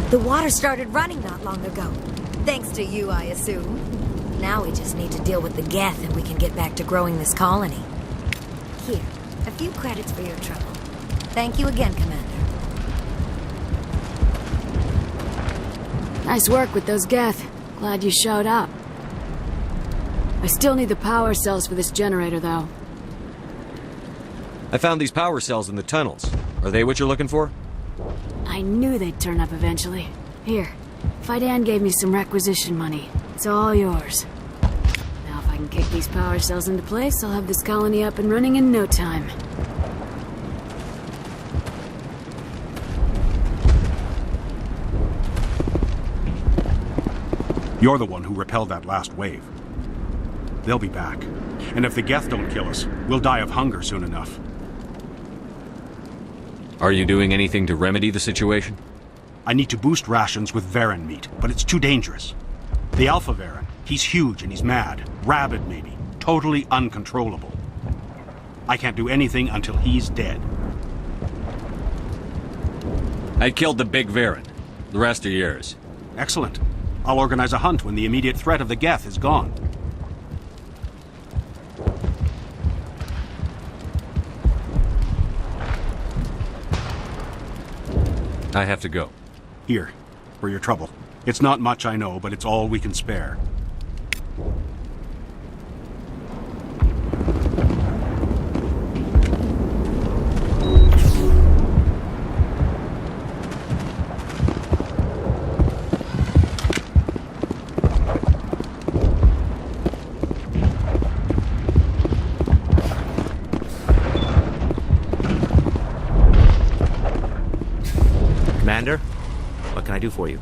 The water started running not long ago. Thanks to you, I assume. Now we just need to deal with the Geth and we can get back to growing this colony. Here, a few credits for your trouble. Thank you again, Commander. Nice work with those Geth. Glad you showed up. I still need the power cells for this generator, though. I found these power cells in the tunnels. Are they what you're looking for? I knew they'd turn up eventually. Here, Fidan gave me some requisition money. It's all yours. Now if I can kick these power cells into place, I'll have this colony up and running in no time. You're the one who repelled that last wave. They'll be back. And if the Geth don't kill us, we'll die of hunger soon enough. Are you doing anything to remedy the situation? I need to boost rations with Varen meat, but it's too dangerous. The Alpha Varen, he's huge and he's mad. Rabid, maybe. Totally uncontrollable. I can't do anything until he's dead. I killed the big Varen. The rest are yours. Excellent. I'll organize a hunt when the immediate threat of the Geth is gone. I have to go. Here, for your trouble. It's not much, I know, but it's all we can spare. Commander, what can I do for you?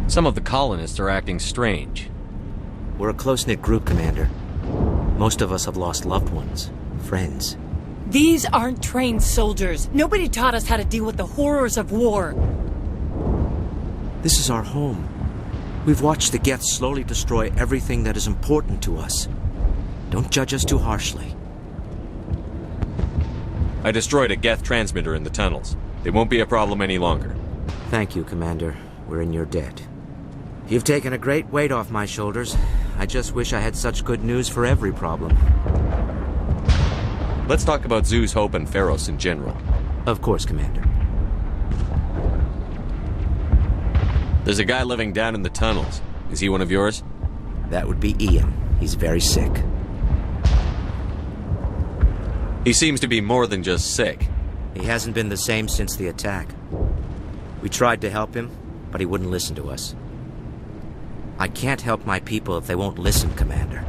Some of the colonists are acting strange. We're a close-knit group, Commander. Most of us have lost loved ones, friends. These aren't trained soldiers. Nobody taught us how to deal with the horrors of war. This is our home. We've watched the Geth slowly destroy everything that is important to us. Don't judge us too harshly. I destroyed a Geth transmitter in the tunnels. They won't be a problem any longer. Thank you, Commander. We're in your debt. You've taken a great weight off my shoulders. I just wish I had such good news for every problem. Let's talk about Zoo's Hope and Feros in general. Of course, Commander. There's a guy living down in the tunnels. Is he one of yours? That would be Ian. He's very sick. He seems to be more than just sick. He hasn't been the same since the attack. We tried to help him, but he wouldn't listen to us. I can't help my people if they won't listen, Commander.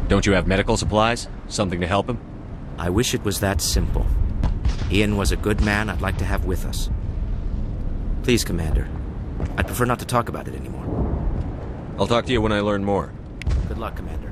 Don't you have medical supplies? Something to help him? I wish it was that simple. Ian was a good man I'd like to have with us. Please, Commander. I'd prefer not to talk about it anymore. I'll talk to you when I learn more. Good luck, Commander.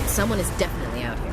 Someone is definitely out here.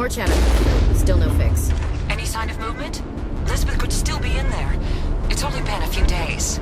more chatter. Still no fix. Any sign of movement? Lisbeth could still be in there. It's only been a few days.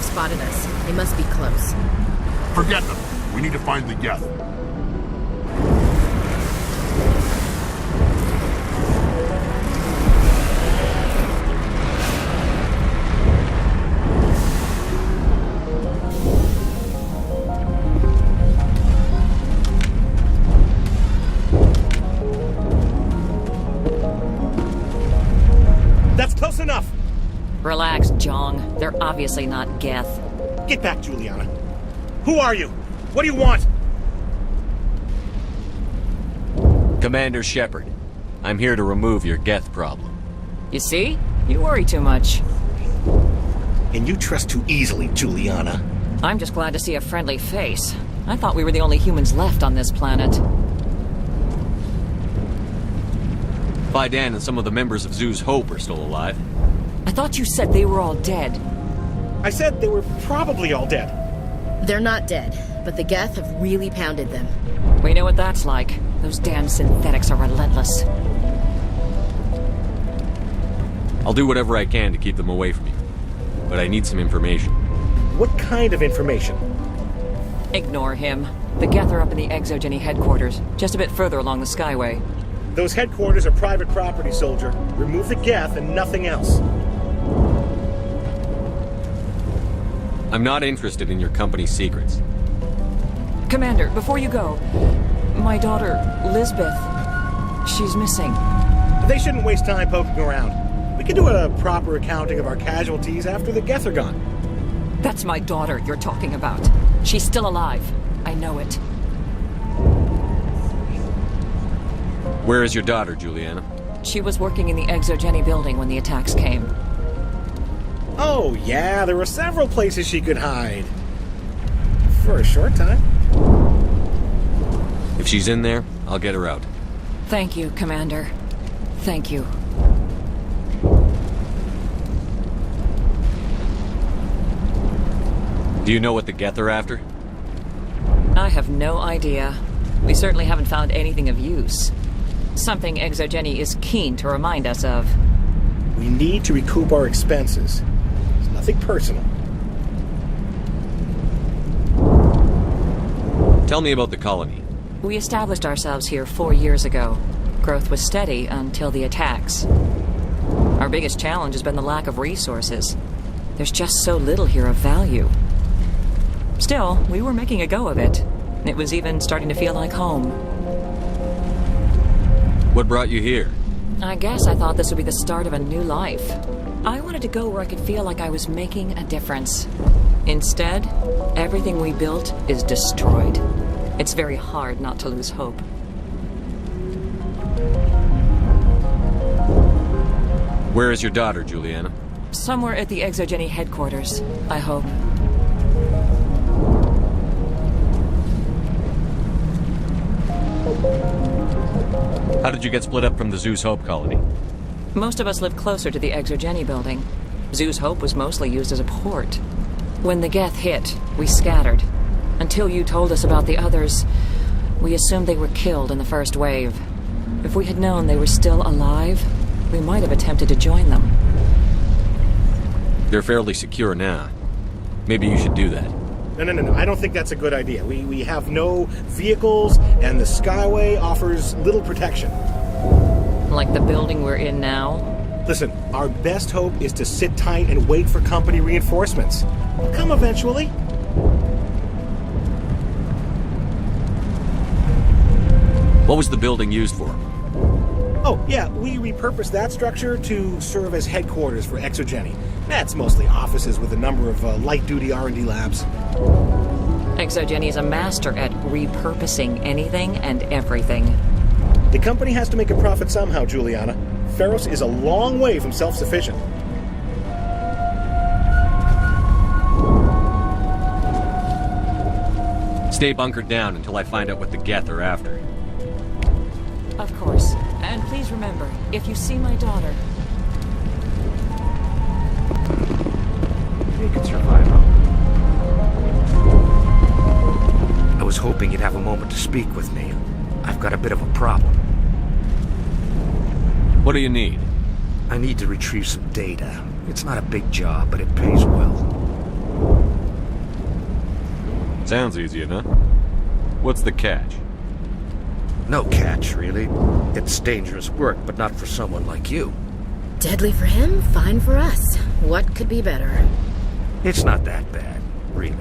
Spotted us. They must be close. Forget them. We need to find the Geth. That's close enough! Relax, Jong. They're obviously not Geth. Get back, Juliana. Who are you? What do you want? Commander Shepard. I'm here to remove your Geth problem. You see? You worry too much. And you trust too easily, Juliana. I'm just glad to see a friendly face. I thought we were the only humans left on this planet. Fidan and some of the members of Zoo's Hope are still alive. I thought you said they were all dead. I said they were probably all dead. They're not dead, but the Geth have really pounded them. We know what that's like. Those damn synthetics are relentless. I'll do whatever I can to keep them away from you. But I need some information. What kind of information? Ignore him. The Geth are up in the Exogeny headquarters, just a bit further along the Skyway. Those headquarters are private property, soldier. Remove the Geth and nothing else. I'm not interested in your company's secrets. Commander, before you go, my daughter, Lisbeth, she's missing. They shouldn't waste time poking around. We can do a proper accounting of our casualties after the Geth are gone. That's my daughter you're talking about. She's still alive. I know it. Where is your daughter, Juliana? She was working in the Exogeny building when the attacks came. Oh, yeah, there were several places she could hide. For a short time. If she's in there, I'll get her out. Thank you, Commander. Thank you. Do you know what the Geth are after? I have no idea. We certainly haven't found anything of use. Something Exogeny is keen to remind us of. We need to recoup our expenses. It's nothing personal. Tell me about the colony. We established ourselves here 4 years ago. Growth was steady until the attacks. Our biggest challenge has been the lack of resources. There's just so little here of value. Still, we were making a go of it. It was even starting to feel like home. What brought you here? I guess I thought this would be the start of a new life. I wanted to go where I could feel like I was making a difference. Instead, everything we built is destroyed. It's very hard not to lose hope. Where is your daughter, Juliana? Somewhere at the Exogeny headquarters, I hope. How did you get split up from the Zeus Hope colony? Most of us lived closer to the Exogeny building. Zeus Hope was mostly used as a port. When the Geth hit, we scattered. Until you told us about the others, we assumed they were killed in the first wave. If we had known they were still alive, we might have attempted to join them. They're fairly secure now. Maybe you should do that. No. I don't think that's a good idea. We have no vehicles, and the Skyway offers little protection. Like the building we're in now? Listen, our best hope is to sit tight and wait for company reinforcements. They'll come eventually. What was the building used for? Oh, yeah, we repurposed that structure to serve as headquarters for Exogeny. That's mostly offices with a number of light-duty R&D labs. Exogeny is a master at repurposing anything and everything. The company has to make a profit somehow, Juliana. Feros is a long way from self-sufficient. Stay bunkered down until I find out what the Geth are after. Of course. And please remember, if you see my daughter... You can survive, huh? I was hoping you'd have a moment to speak with me. I've got a bit of a problem. What do you need? I need to retrieve some data. It's not a big job, but it pays well. Sounds easy enough. What's the catch? No catch, really. It's dangerous work, but not for someone like you. Deadly for him, fine for us. What could be better? It's not that bad, really.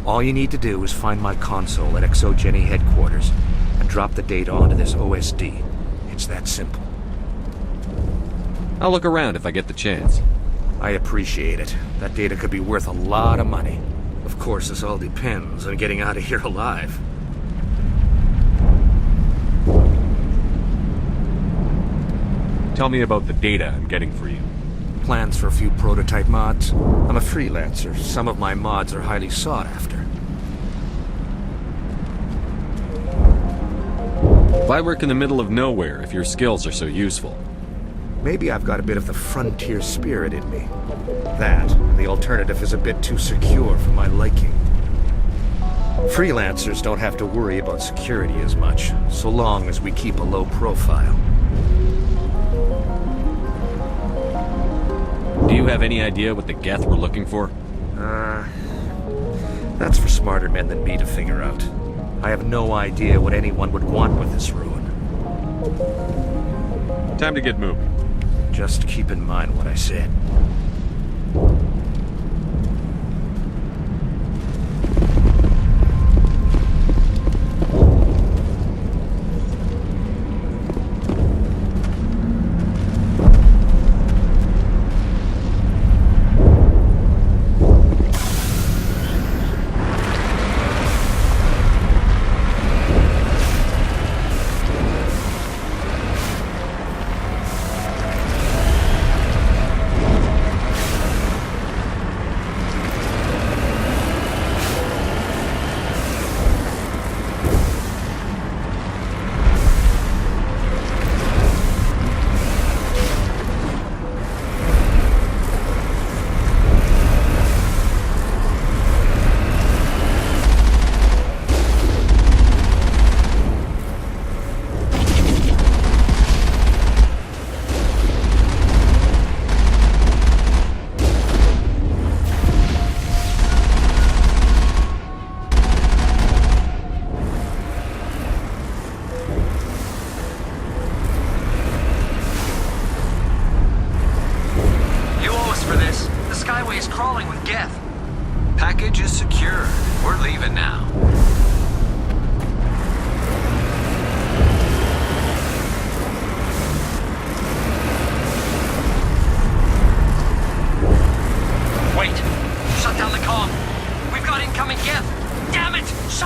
All you need to do is find my console at Exogeny headquarters and drop the data onto this OSD. It's that simple. I'll look around if I get the chance. I appreciate it. That data could be worth a lot of money. Of course, this all depends on getting out of here alive. Tell me about the data I'm getting for you. Plans for a few prototype mods. I'm a freelancer. Some of my mods are highly sought after. Why work in the middle of nowhere if your skills are so useful? Maybe I've got a bit of the frontier spirit in me. That, and the alternative is a bit too secure for my liking. Freelancers don't have to worry about security as much, so long as we keep a low profile. Do you have any idea what the Geth were looking for? That's for smarter men than me to figure out. I have no idea what anyone would want with this ruin. Time to get moving. Just keep in mind what I said.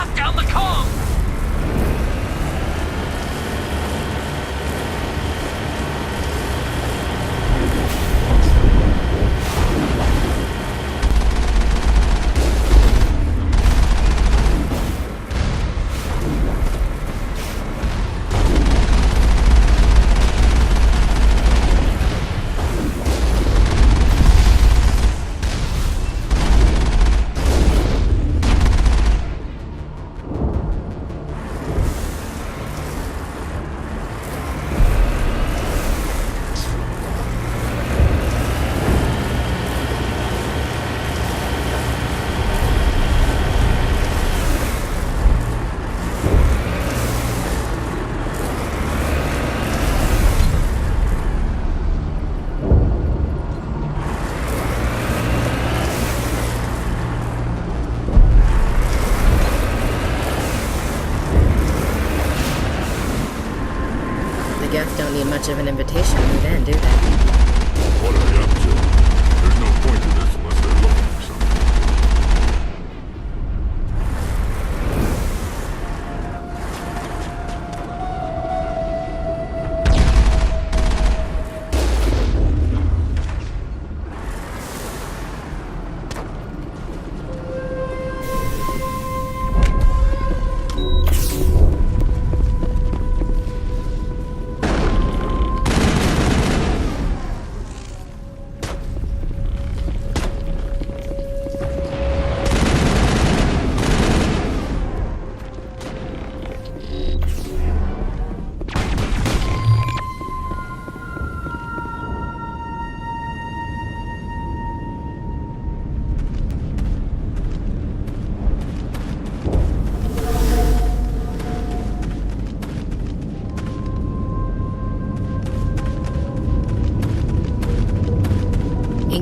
Lock down the comm! Don't need much of an invitation to move in, do they? What are they up to? There's no point to this unless they're looking for something.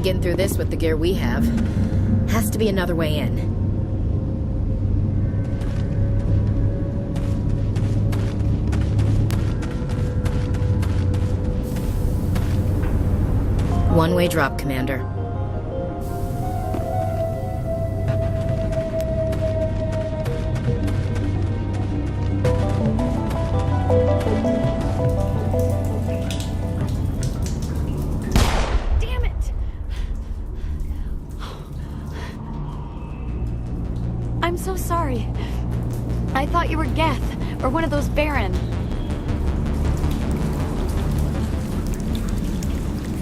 Getting through this with the gear we have. Has to be another way in. One-way drop, Commander. I'm so sorry. I thought you were Geth, or one of those Baron.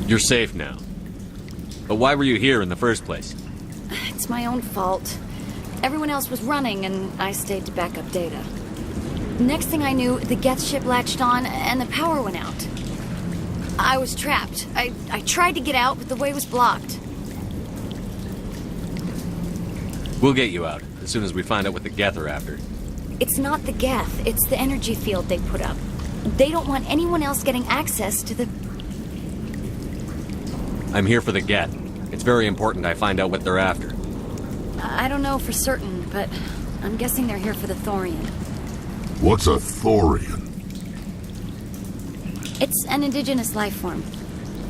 You're safe now. But why were you here in the first place? It's my own fault. Everyone else was running, and I stayed to back up data. Next thing I knew, the Geth ship latched on, and the power went out. I was trapped. I tried to get out, but the way was blocked. We'll get you out, as soon as we find out what the Geth are after. It's not the Geth, it's the energy field they put up. They don't want anyone else getting access to the... I'm here for the Geth. It's very important I find out what they're after. I don't know for certain, but I'm guessing they're here for the Thorian. What's a Thorian? It's an indigenous life form.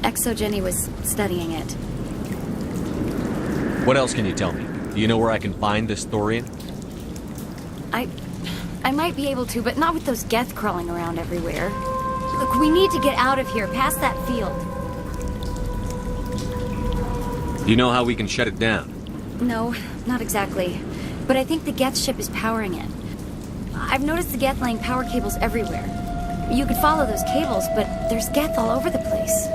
Exogeny was studying it. What else can you tell me? Do you know where I can find this Thorian? I might be able to, but not with those Geth crawling around everywhere. Look, we need to get out of here, past that field. Do you know how we can shut it down? No, not exactly. But I think the Geth ship is powering it. I've noticed the Geth laying power cables everywhere. You could follow those cables, but there's Geth all over the place.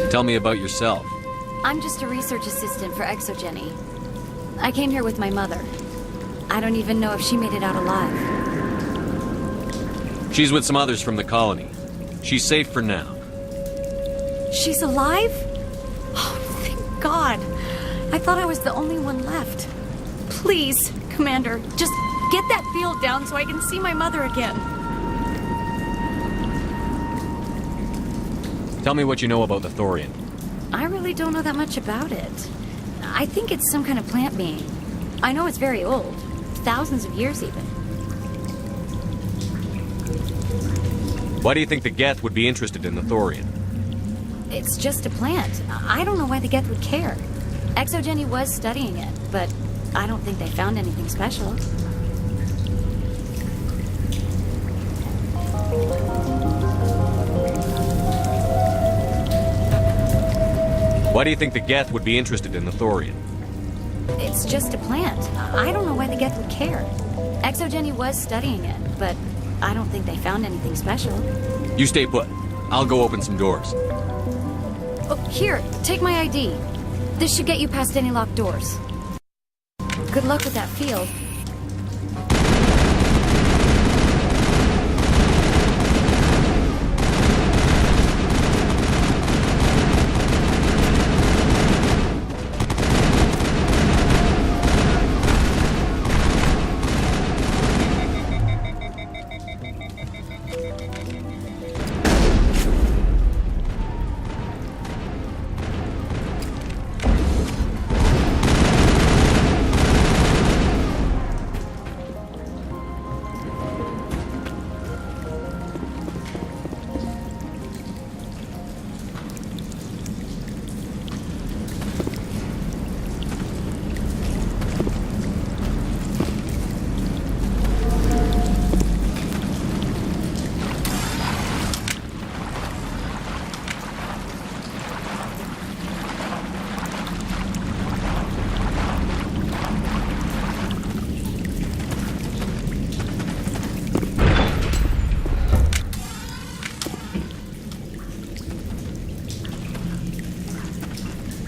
Tell me about yourself. I'm just a research assistant for Exogeny. I came here with my mother. I don't even know if she made it out alive. She's with some others from the colony. She's safe for now. She's alive? Oh, thank God. I thought I was the only one left. Please, Commander, just get that field down so I can see my mother again. Tell me what you know about the Thorian. I really don't know that much about it. I think it's some kind of plant being. I know it's very old. Thousands of years, even. Why do you think the Geth would be interested in the Thorian? It's just a plant. I don't know why the Geth would care. Exogeny was studying it, but I don't think they found anything special. Why do you think the Geth would be interested in the thorium? It's just a plant. I don't know why the Geth would care. Exogeny was studying it, but I don't think they found anything special. You stay put. I'll go open some doors. Oh, here, take my ID. This should get you past any locked doors. Good luck with that field.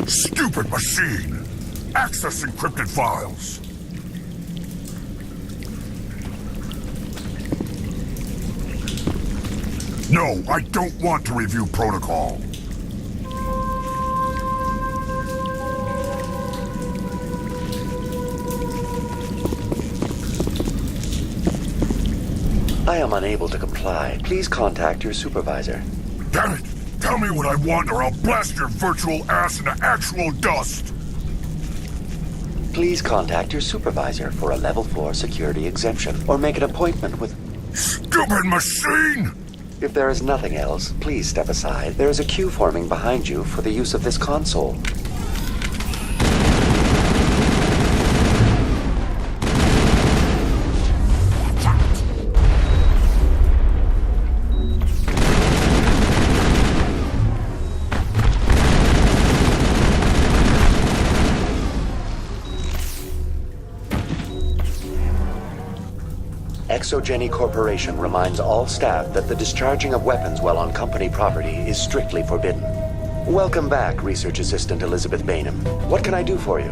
Stupid machine! Access encrypted files! No, I don't want to review protocol. I am unable to comply. Please contact your supervisor. Damn it! Tell me what I want or I'll blast your virtual ass into actual dust! Please contact your supervisor for a level 4 security exemption, or make an appointment with... Stupid machine! If there is nothing else, please step aside. There is a queue forming behind you for the use of this console. Exogeny Corporation reminds all staff that the discharging of weapons while on company property is strictly forbidden. Welcome back, Research Assistant Elizabeth Bainham. What can I do for you?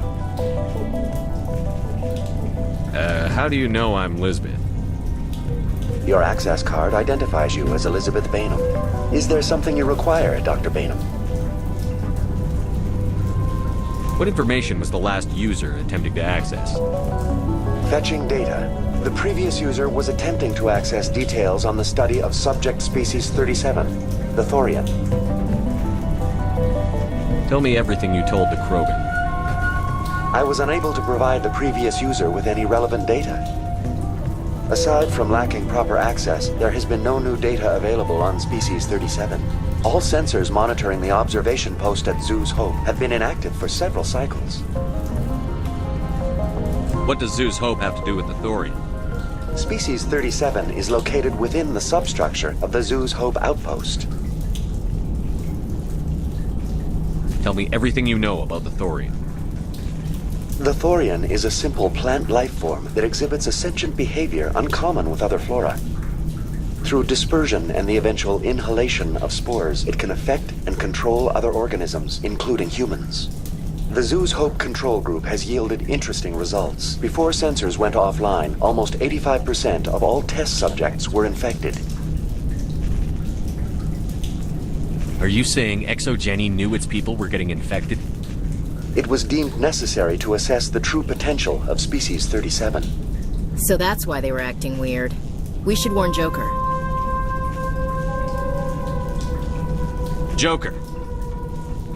How do you know I'm Lisbeth? Your access card identifies you as Elizabeth Bainham. Is there something you require, Dr. Bainham? What information was the last user attempting to access? Fetching data. The previous user was attempting to access details on the study of subject species 37, the thorium. Tell me everything you told the Krogan. I was unable to provide the previous user with any relevant data. Aside from lacking proper access, there has been no new data available on species 37. All sensors monitoring the observation post at Zeus Hope have been inactive for several cycles. What does Zeus Hope have to do with the thorium? Species 37 is located within the substructure of the Zeus Hope outpost. Tell me everything you know about the thorium. The thorium is a simple plant life form that exhibits a sentient behavior uncommon with other flora. Through dispersion and the eventual inhalation of spores, it can affect and control other organisms, including humans. The Zeus Hope control group has yielded interesting results. Before sensors went offline, almost 85% of all test subjects were infected. Are you saying Exogeny knew its people were getting infected? It was deemed necessary to assess the true potential of species 37. So that's why they were acting weird. We should warn Joker. Joker.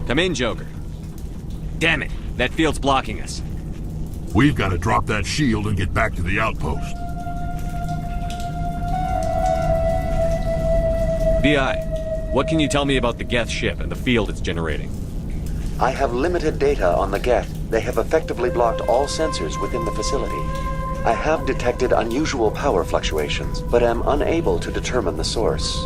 Come in, Joker. Damn it, that field's blocking us. We've got to drop that shield and get back to the outpost. BI, What can you tell me about the Geth ship and the field it's generating? I have limited data on the Geth. They have effectively blocked all sensors within the facility. I have detected unusual power fluctuations, but am unable to determine the source.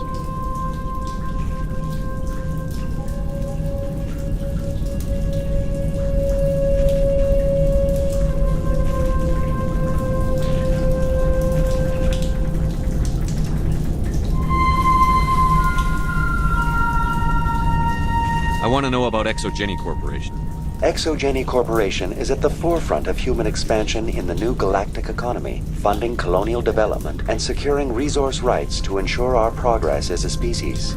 I want to know about Exogeny Corporation. Exogeny Corporation is at the forefront of human expansion in the new galactic economy, funding colonial development and securing resource rights to ensure our progress as a species.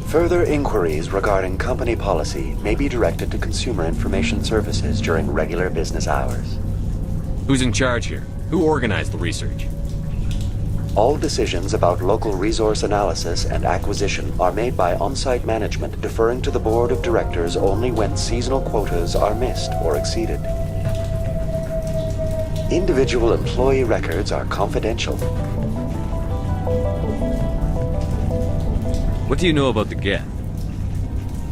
Further inquiries regarding company policy may be directed to Consumer Information Services during regular business hours. Who's in charge here? Who organized the research? All decisions about local resource analysis and acquisition are made by on-site management, deferring to the board of directors only when seasonal quotas are missed or exceeded. Individual employee records are confidential. What do you know about the Geth?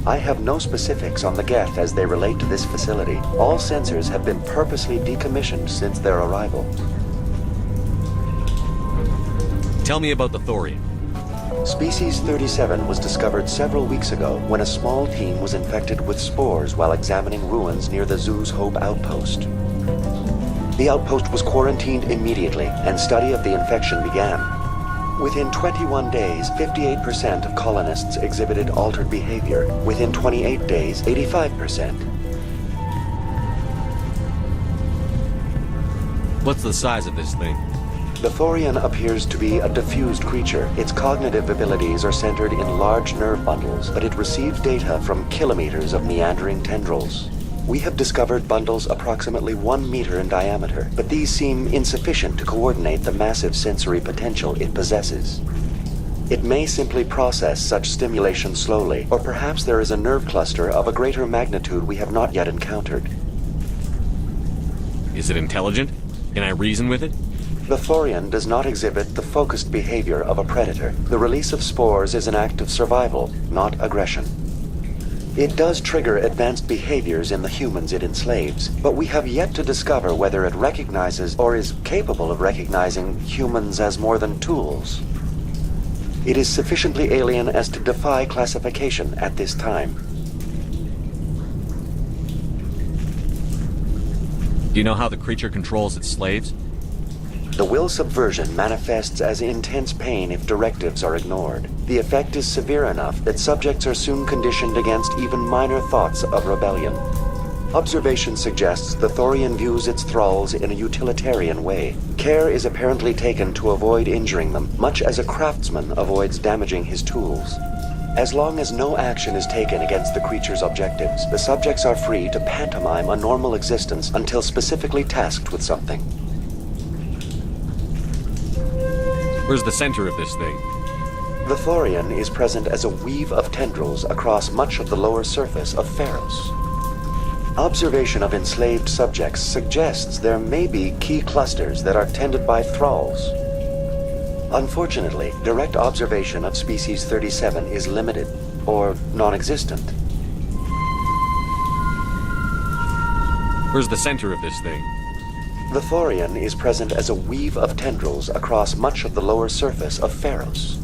I have no specifics on the Geth as they relate to this facility. All sensors have been purposely decommissioned since their arrival. Tell me about the Thorian. Species 37 was discovered several weeks ago when a small team was infected with spores while examining ruins near the Zoo's Hope outpost. The outpost was quarantined immediately, and study of the infection began. Within 21 days, 58% of colonists exhibited altered behavior. Within 28 days, 85%. What's the size of this thing? The Thorian appears to be a diffused creature. Its cognitive abilities are centered in large nerve bundles, but it receives data from kilometers of meandering tendrils. We have discovered bundles approximately 1 meter in diameter, but these seem insufficient to coordinate the massive sensory potential it possesses. It may simply process such stimulation slowly, or perhaps there is a nerve cluster of a greater magnitude we have not yet encountered. Is it intelligent? Can I reason with it? The Thorian does not exhibit the focused behavior of a predator. The release of spores is an act of survival, not aggression. It does trigger advanced behaviors in the humans it enslaves, but we have yet to discover whether it recognizes or is capable of recognizing humans as more than tools. It is sufficiently alien as to defy classification at this time. Do you know how the creature controls its slaves? The will subversion manifests as intense pain if directives are ignored. The effect is severe enough that subjects are soon conditioned against even minor thoughts of rebellion. Observation suggests the Thorian views its thralls in a utilitarian way. Care is apparently taken to avoid injuring them, much as a craftsman avoids damaging his tools. As long as no action is taken against the creature's objectives, the subjects are free to pantomime a normal existence until specifically tasked with something. Where's the center of this thing? The Thorian is present as a weave of tendrils across much of the lower surface of Feros. Observation of enslaved subjects suggests there may be key clusters that are tended by thralls. Unfortunately, direct observation of species 37 is limited, or non-existent. Where's the center of this thing? The Thorian is present as a weave of tendrils across much of the lower surface of Feros.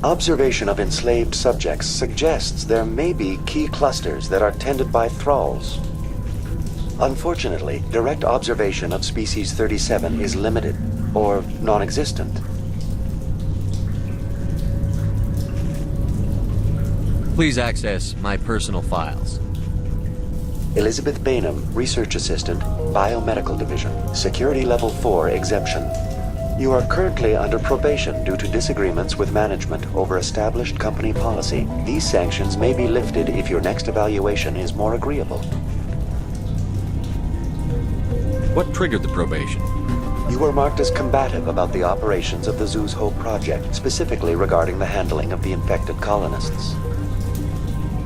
Observation of enslaved subjects suggests there may be key clusters that are tended by thralls. Unfortunately, direct observation of species 37 is limited, or non-existent. Please access my personal files. Elizabeth Bainham, Research Assistant, Biomedical Division, Security Level 4 exemption. You are currently under probation due to disagreements with management over established company policy. These sanctions may be lifted if your next evaluation is more agreeable. What triggered the probation? You were marked as combative about the operations of the Zoo's Hope project, specifically regarding the handling of the infected colonists.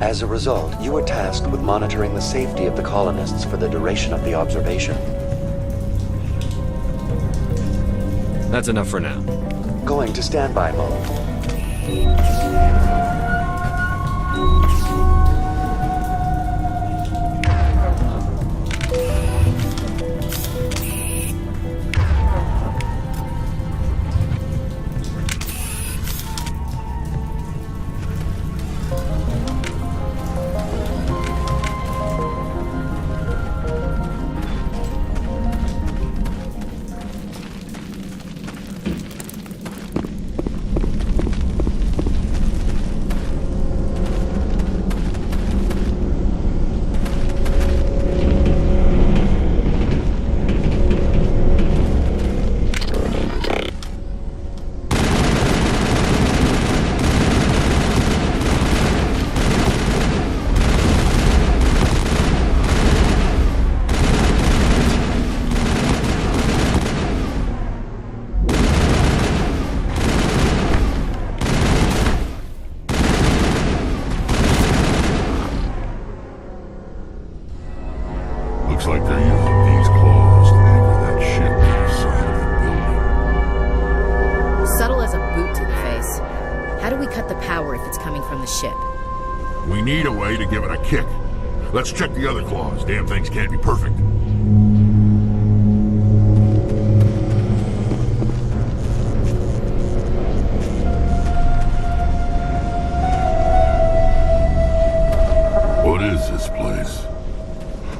As a result, you were tasked with monitoring the safety of the colonists for the duration of the observation. That's enough for now. Going to standby mode. Looks like they're using these claws to anchor that ship to the side of the building. Subtle as a boot to the face. How do we cut the power if it's coming from the ship? We need a way to give it a kick. Let's check the other claws. Damn things can't be perfect. What is this place?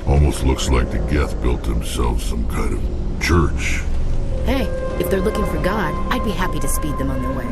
Almost looks like the Geth built themselves some kind of church. Hey, if they're looking for God, I'd be happy to speed them on their way.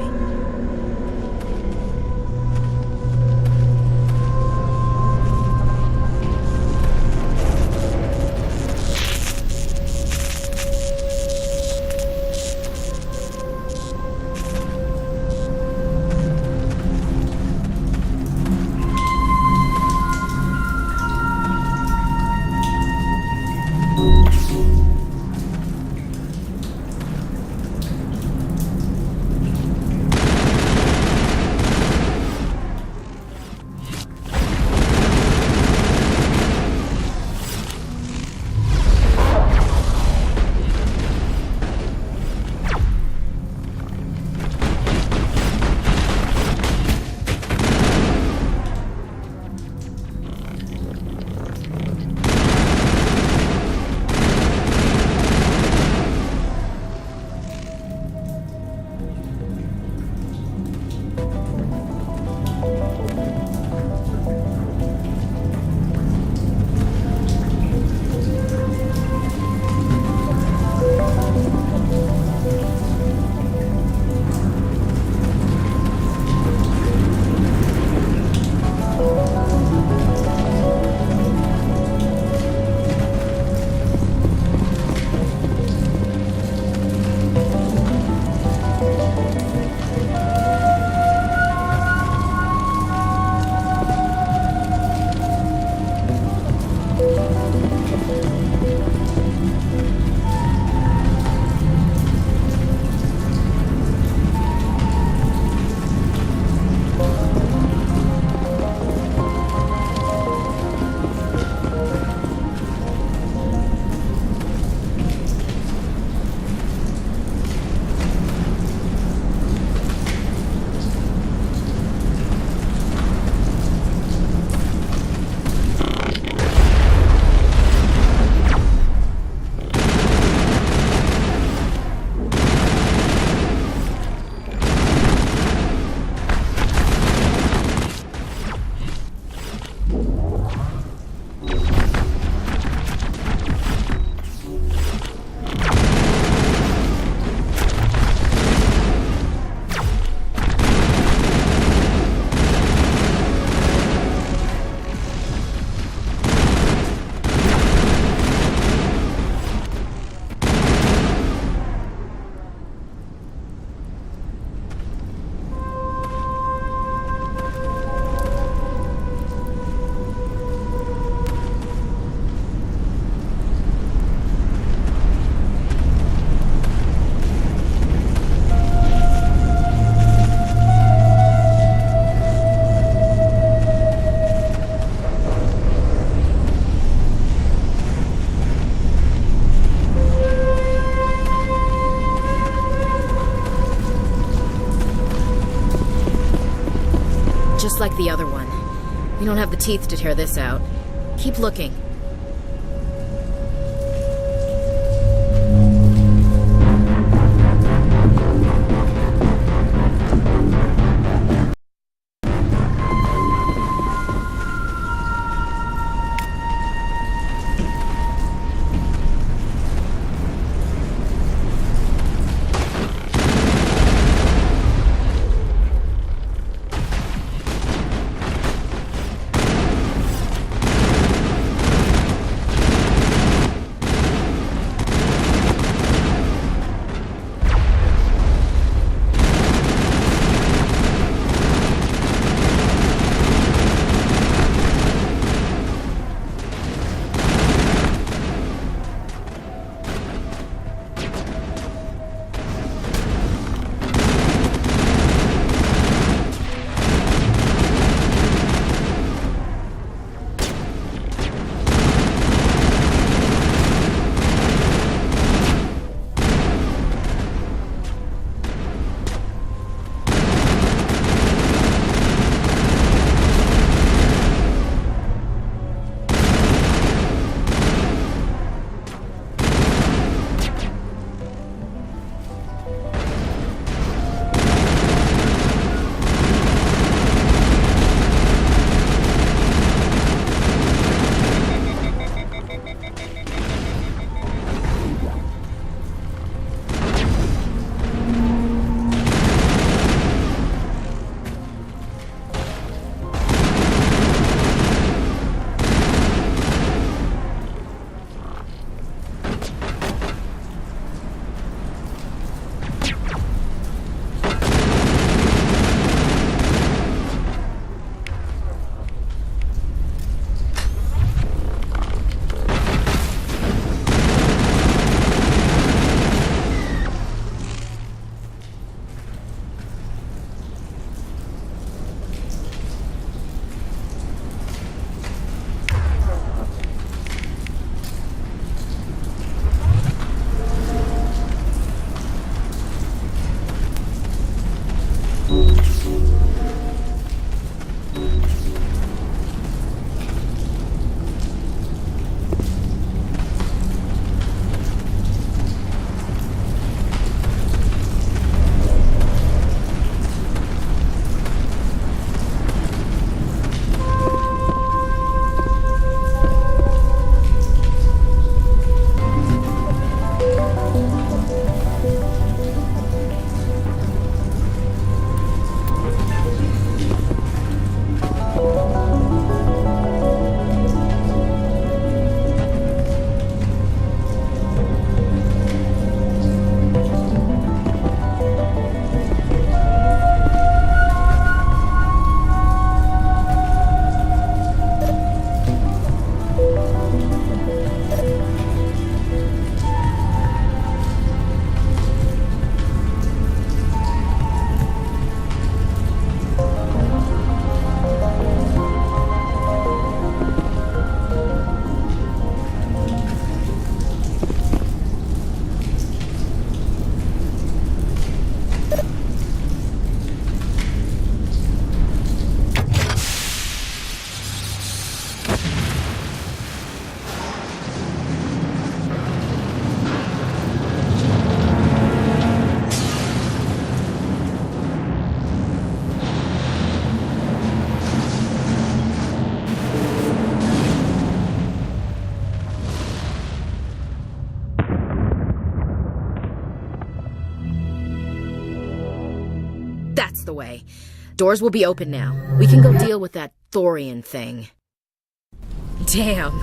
Just like the other one. We don't have the teeth to tear this out. Keep looking. the way. Doors will be open now. We can go deal with that Thorian thing. Damn.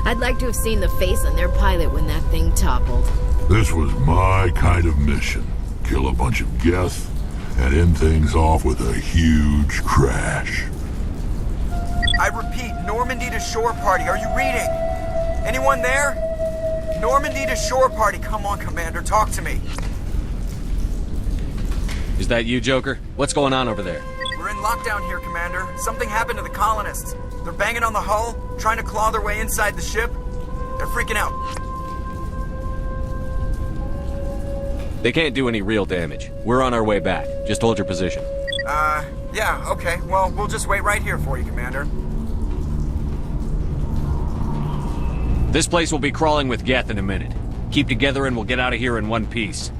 I'd like to have seen the face on their pilot when that thing toppled. This was my kind of mission. Kill a bunch of Geth and end things off with a huge crash. I repeat, Normandy to shore party. Are you reading? Anyone there? Normandy to shore party. Come on, Commander. Talk to me. Is that you, Joker? What's going on over there? We're in lockdown here, Commander. Something happened to the colonists. They're banging on the hull, trying to claw their way inside the ship. They're freaking out. They can't do any real damage. We're on our way back. Just hold your position. Yeah, okay. Well, we'll just wait right here for you, Commander. This place will be crawling with Geth in a minute. Keep together and we'll get out of here in one piece.